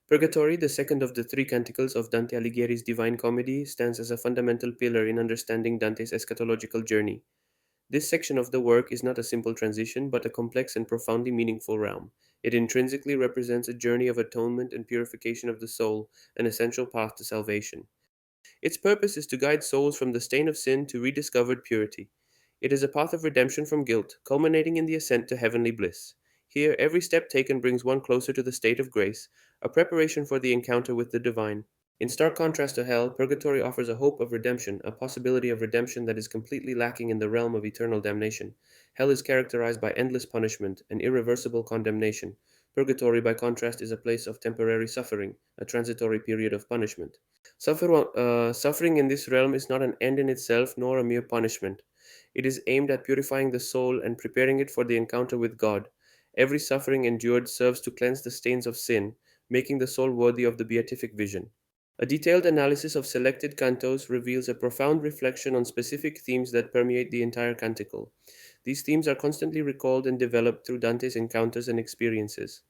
Purgatory, the second of the three canticles of Dante Alighieri's Divine Comedy, stands as a fundamental pillar in understanding Dante's eschatological journey. This section of the work is not a simple transition, but a complex and profoundly meaningful realm. It intrinsically represents a journey of atonement and purification of the soul, an essential path to salvation. Its purpose is to guide souls from the stain of sin to rediscovered purity. It is a path of redemption from guilt, culminating in the ascent to heavenly bliss. Here, every step taken brings one closer to the state of grace, a preparation for the encounter with the divine. In stark contrast to hell, purgatory offers a hope of redemption, a possibility of redemption that is completely lacking in the realm of eternal damnation. Hell is characterized by endless punishment and irreversible condemnation. Purgatory, by contrast, is a place of temporary suffering, a transitory period of punishment. Suffering in this realm is not an end in itself nor a mere punishment. It is aimed at purifying the soul and preparing it for the encounter with God. Every suffering endured serves to cleanse the stains of sin, making the soul worthy of the beatific vision. A detailed analysis of selected cantos reveals a profound reflection on specific themes that permeate the entire canticle. These themes are constantly recalled and developed through Dante's encounters and experiences.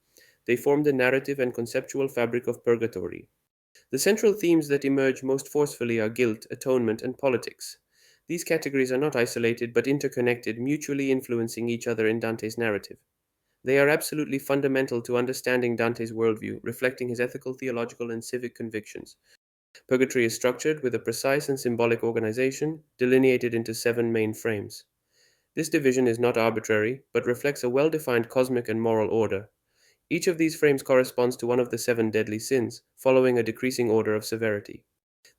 They form the narrative and conceptual fabric of Purgatory. The central themes that emerge most forcefully are guilt, atonement, and politics. These categories are not isolated but interconnected, mutually influencing each other in Dante's narrative. They are absolutely fundamental to understanding Dante's worldview, reflecting his ethical, theological, and civic convictions. Purgatory is structured with a precise and symbolic organization, delineated into seven main frames. This division is not arbitrary, but reflects a well defined cosmic and moral order. Each of these frames corresponds to one of the seven deadly sins, following a decreasing order of severity.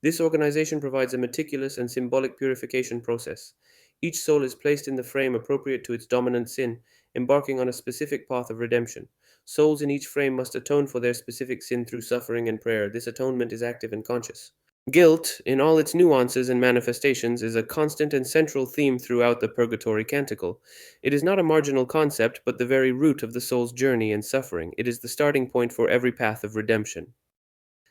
This organization provides a meticulous and symbolic purification process. Each soul is placed in the frame appropriate to its dominant sin, embarking on a specific path of redemption. Souls in each frame must atone for their specific sin through suffering and prayer. This atonement is active and conscious. Guilt, in all its nuances and manifestations, is a constant and central theme throughout the Purgatory Canticle. It is not a marginal concept, but the very root of the soul's journey and suffering. It is the starting point for every path of redemption.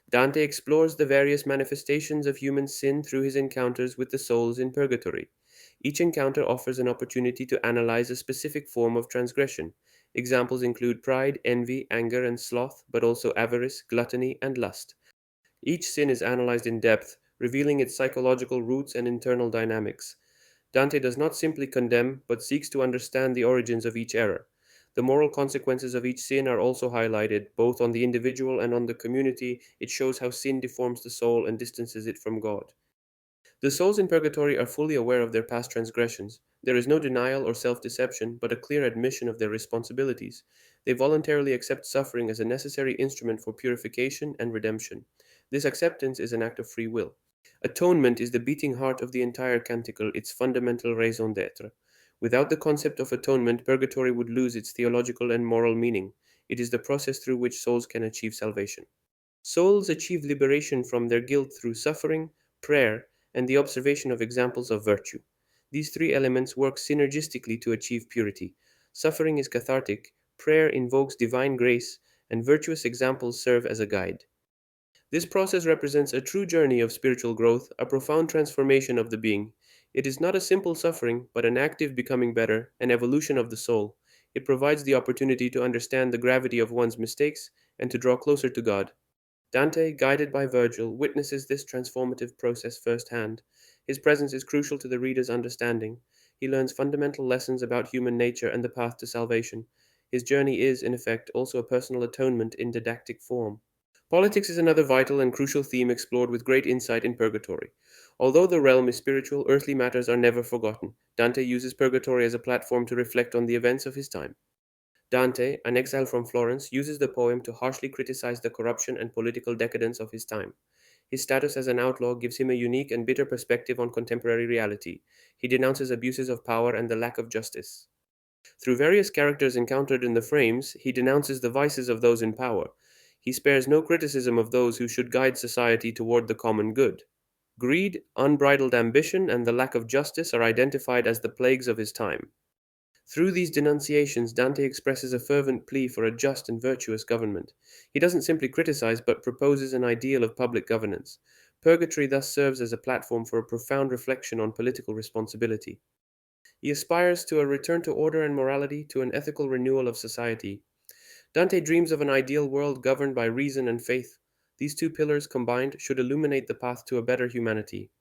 Dante explores the various manifestations of human sin through his encounters with the souls in purgatory. Each encounter offers an opportunity to analyze a specific form of transgression. Examples include pride, envy, anger, and sloth, but also avarice, gluttony, and lust. Each sin is analyzed in depth, revealing its psychological roots and internal dynamics. Dante does not simply condemn, but seeks to understand the origins of each error. The moral consequences of each sin are also highlighted, both on the individual and on the community. It shows how sin deforms the soul and distances it from God. The souls in purgatory are fully aware of their past transgressions. There is no denial or self deception, but a clear admission of their responsibilities. They voluntarily accept suffering as a necessary instrument for purification and redemption. This acceptance is an act of free will. Atonement is the beating heart of the entire canticle, its fundamental raison d'etre. Without the concept of atonement, purgatory would lose its theological and moral meaning. It is the process through which souls can achieve salvation. Souls achieve liberation from their guilt through suffering, prayer, and the observation of examples of virtue. These three elements work synergistically to achieve purity. Suffering is cathartic, prayer invokes divine grace, and virtuous examples serve as a guide. This process represents a true journey of spiritual growth, a profound transformation of the being. It is not a simple suffering, but an active becoming better, an evolution of the soul. It provides the opportunity to understand the gravity of one's mistakes and to draw closer to God. Dante, guided by Virgil, witnesses this transformative process firsthand. His presence is crucial to the reader's understanding. He learns fundamental lessons about human nature and the path to salvation. His journey is, in effect, also a personal atonement in didactic form. Politics is another vital and crucial theme explored with great insight in Purgatory. Although the realm is spiritual, earthly matters are never forgotten. Dante uses Purgatory as a platform to reflect on the events of his time. Dante, an exile from Florence, uses the poem to harshly criticize the corruption and political decadence of his time. His status as an outlaw gives him a unique and bitter perspective on contemporary reality. He denounces abuses of power and the lack of justice. Through various characters encountered in the frames, he denounces the vices of those in power. He spares no criticism of those who should guide society toward the common good. Greed, unbridled ambition, and the lack of justice are identified as the plagues of his time. Through these denunciations, Dante expresses a fervent plea for a just and virtuous government. He doesn't simply criticize, but proposes an ideal of public governance. Purgatory thus serves as a platform for a profound reflection on political responsibility. He aspires to a return to order and morality, to an ethical renewal of society. Dante dreams of an ideal world governed by reason and faith. These two pillars combined should illuminate the path to a better humanity.